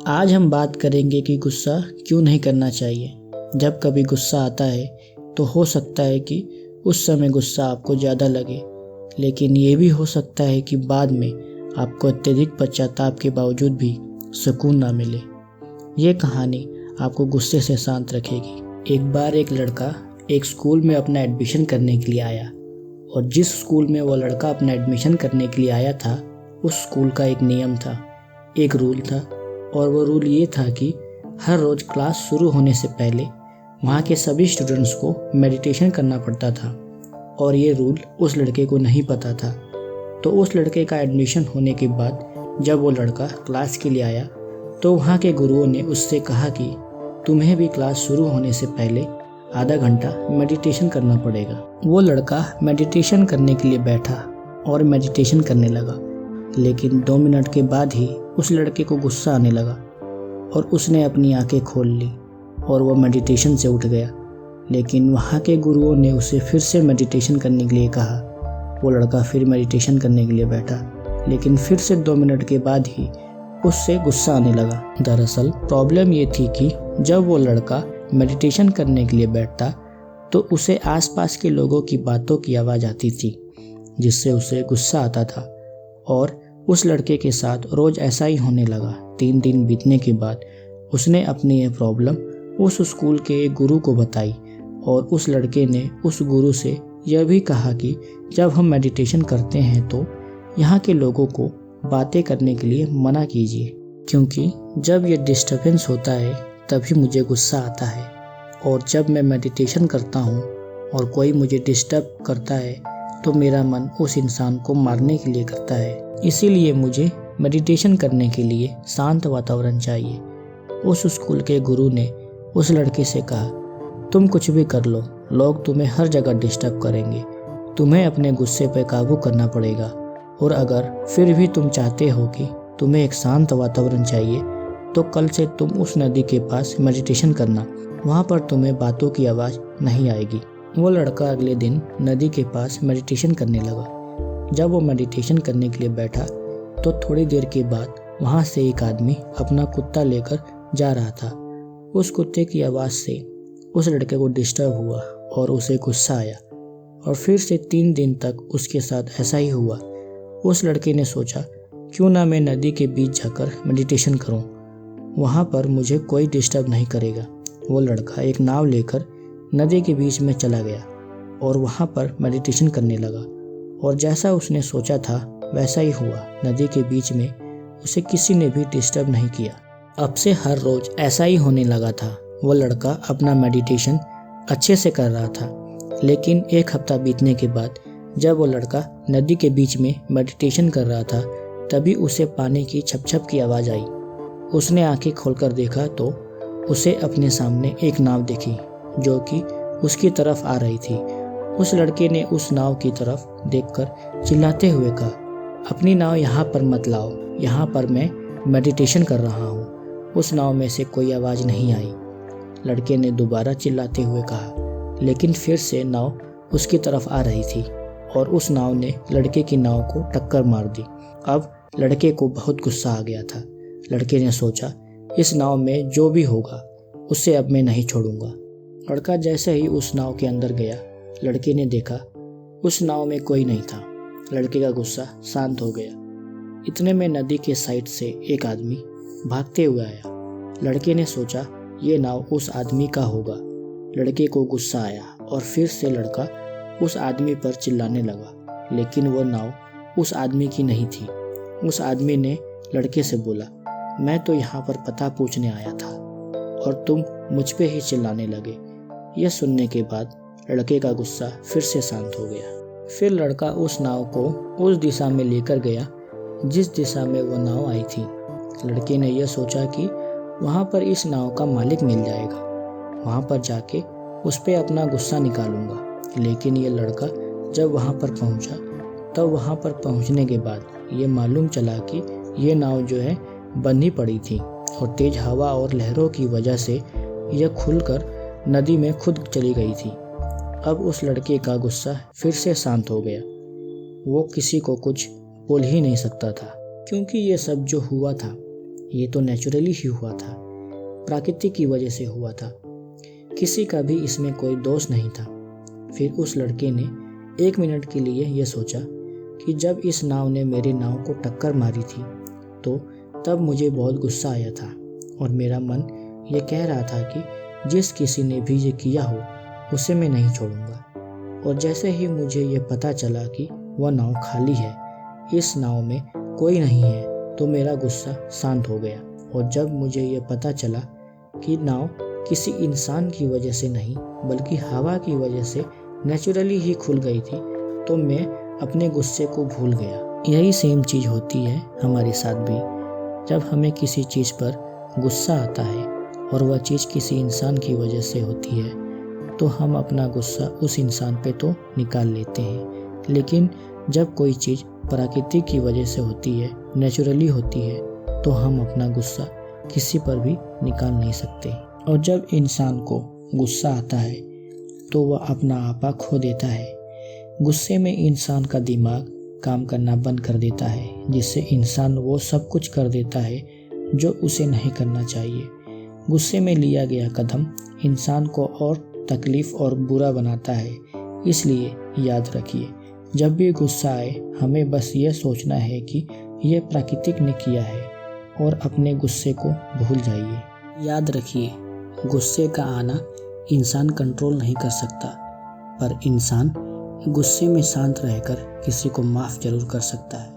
आज हम बात करेंगे कि गुस्सा क्यों नहीं करना चाहिए। जब कभी गुस्सा आता है तो हो सकता है कि उस समय गुस्सा आपको ज़्यादा लगे, लेकिन ये भी हो सकता है कि बाद में आपको अत्यधिक पश्चाताप के बावजूद भी सुकून ना मिले। ये कहानी आपको गुस्से से शांत रखेगी। एक बार एक लड़का एक स्कूल में अपना एडमिशन करने के लिए आया, और जिस स्कूल में वो लड़का अपना एडमिशन करने के लिए आया था, उस स्कूल का एक नियम था, एक रूल था। और वो रूल ये था कि हर रोज़ क्लास शुरू होने से पहले वहाँ के सभी स्टूडेंट्स को मेडिटेशन करना पड़ता था। और ये रूल उस लड़के को नहीं पता था। तो उस लड़के का एडमिशन होने के बाद जब वो लड़का क्लास के लिए आया तो वहाँ के गुरुओं ने उससे कहा कि तुम्हें भी क्लास शुरू होने से पहले आधा घंटा मेडिटेशन करना पड़ेगा। वो लड़का मेडिटेशन करने के लिए बैठा और मेडिटेशन करने लगा, लेकिन 2 मिनट के बाद ही उस लड़के को गुस्सा आने लगा और उसने अपनी आंखें खोल ली और वो मेडिटेशन से उठ गया। लेकिन वहाँ के गुरुओं ने उसे फिर से मेडिटेशन करने के लिए कहा। वो लड़का फिर मेडिटेशन करने के लिए बैठा, लेकिन फिर से 2 मिनट के बाद ही उससे गुस्सा आने लगा। दरअसल प्रॉब्लम ये थी कि जब वो लड़का मेडिटेशन करने के लिए बैठता तो उसे आसपास के लोगों की बातों की आवाज़ आती थी, जिससे उसे गुस्सा आता था। और उस लड़के के साथ रोज़ ऐसा ही होने लगा। 3 दिन बीतने के बाद उसने अपनी ये प्रॉब्लम उस स्कूल के एक गुरु को बताई, और उस लड़के ने उस गुरु से यह भी कहा कि जब हम मेडिटेशन करते हैं तो यहाँ के लोगों को बातें करने के लिए मना कीजिए, क्योंकि जब ये डिस्टर्बेंस होता है तभी मुझे गुस्सा आता है। और जब मैं मेडिटेशन करता हूँ और कोई मुझे डिस्टर्ब करता है तो मेरा मन उस इंसान को मारने के लिए करता है। इसीलिए मुझे मेडिटेशन करने के लिए शांत वातावरण चाहिए। उस स्कूल के गुरु ने उस लड़के से कहा, तुम कुछ भी कर लो, लोग तुम्हें हर जगह डिस्टर्ब करेंगे, तुम्हें अपने गुस्से पर काबू करना पड़ेगा। और अगर फिर भी तुम चाहते हो कि तुम्हें एक शांत वातावरण चाहिए तो कल से तुम उस नदी के पास मेडिटेशन करना, वहाँ पर तुम्हें बातों की आवाज़ नहीं आएगी। वो लड़का अगले दिन नदी के पास मेडिटेशन करने लगा। जब वो मेडिटेशन करने के लिए बैठा तो थोड़ी देर के बाद वहाँ से एक आदमी अपना कुत्ता लेकर जा रहा था। उस कुत्ते की आवाज़ से उस लड़के को डिस्टर्ब हुआ और उसे गुस्सा आया, और फिर से 3 दिन तक उसके साथ ऐसा ही हुआ। उस लड़के ने सोचा, क्यों ना मैं नदी के बीच जाकर मेडिटेशन करूं, वहाँ पर मुझे कोई डिस्टर्ब नहीं करेगा। वो लड़का एक नाव लेकर नदी के बीच में चला गया और वहाँ पर मेडिटेशन करने लगा, और जैसा उसने सोचा था वैसा ही हुआ। नदी के बीच में उसे किसी ने भी डिस्टर्ब नहीं किया। अब से हर रोज़ ऐसा ही होने लगा था। वो लड़का अपना मेडिटेशन अच्छे से कर रहा था, लेकिन 1 हफ्ता बीतने के बाद जब वो लड़का नदी के बीच में मेडिटेशन कर रहा था तभी उसे पानी की छप-छप की आवाज़ आई। उसने आंखें खोलकर देखा तो उसे अपने सामने एक नाव दिखी जो कि उसकी तरफ आ रही थी। उस लड़के ने उस नाव की तरफ देखकर चिल्लाते हुए कहा, अपनी नाव यहाँ पर मत लाओ, यहाँ पर मैं मेडिटेशन कर रहा हूँ। उस नाव में से कोई आवाज़ नहीं आई। लड़के ने दोबारा चिल्लाते हुए कहा, लेकिन फिर से नाव उसकी तरफ आ रही थी और उस नाव ने लड़के की नाव को टक्कर मार दी। अब लड़के को बहुत गुस्सा आ गया था। लड़के ने सोचा, इस नाव में जो भी होगा उसे अब मैं नहीं छोड़ूंगा। लड़का जैसे ही उस नाव के अंदर गया, लड़के ने देखा उस नाव में कोई नहीं था। लड़के का गुस्सा शांत हो गया। इतने में नदी के साइड से एक आदमी भागते हुए आया। लड़के ने सोचा ये नाव उस आदमी का होगा। लड़के को गुस्सा आया और फिर से लड़का उस आदमी पर चिल्लाने लगा, लेकिन वो नाव उस आदमी की नहीं थी। उस आदमी ने लड़के से बोला, मैं तो यहाँ पर पता पूछने आया था और तुम मुझ पे ही चिल्लाने लगे। यह सुनने के बाद लड़के का गुस्सा फिर से शांत हो गया। फिर लड़का उस नाव को उस दिशा में लेकर गया जिस दिशा में वो नाव आई थी। लड़के ने यह सोचा कि वहाँ पर इस नाव का मालिक मिल जाएगा, वहाँ पर जाके उस पर अपना गुस्सा निकालूंगा। लेकिन ये लड़का जब वहाँ पर पहुँचा तब वहाँ पर पहुँचने के बाद ये मालूम चला कि ये नाव जो है बंधी पड़ी थी, और तेज हवा और लहरों की वजह से यह खुलकर नदी में खुद चली गई थी। अब उस लड़के का गुस्सा फिर से शांत हो गया। वो किसी को कुछ बोल ही नहीं सकता था, क्योंकि ये सब जो हुआ था ये तो नेचुरली ही हुआ था, प्रकृति की वजह से हुआ था, किसी का भी इसमें कोई दोष नहीं था। फिर उस लड़के ने 1 मिनट के लिए यह सोचा कि जब इस नाव ने मेरी नाव को टक्कर मारी थी तो तब मुझे बहुत गुस्सा आया था और मेरा मन ये कह रहा था कि जिस किसी ने भी ये किया हो उसे मैं नहीं छोड़ूंगा। और जैसे ही मुझे ये पता चला कि वह नाव खाली है, इस नाव में कोई नहीं है, तो मेरा गुस्सा शांत हो गया। और जब मुझे ये पता चला कि नाव किसी इंसान की वजह से नहीं बल्कि हवा की वजह से नेचुरली ही खुल गई थी, तो मैं अपने गुस्से को भूल गया। यही सेम चीज़ होती है हमारे साथ भी। जब हमें किसी चीज़ पर गुस्सा आता है और वह चीज़ किसी इंसान की वजह से होती है तो हम अपना गुस्सा उस इंसान पे तो निकाल लेते हैं, लेकिन जब कोई चीज़ प्रकृति की वजह से होती है, नेचुरली होती है, तो हम अपना गुस्सा किसी पर भी निकाल नहीं सकते। और जब इंसान को गुस्सा आता है तो वह अपना आपा खो देता है। गुस्से में इंसान का दिमाग काम करना बंद कर देता है, जिससे इंसान वो सब कुछ कर देता है जो उसे नहीं करना चाहिए। गुस्से में लिया गया कदम इंसान को और तकलीफ और बुरा बनाता है। इसलिए याद रखिए, जब भी गुस्सा आए हमें बस ये सोचना है कि यह प्राकृतिक ने किया है और अपने गुस्से को भूल जाइए। याद रखिए, गुस्से का आना इंसान कंट्रोल नहीं कर सकता, पर इंसान गुस्से में शांत रहकर किसी को माफ़ जरूर कर सकता है।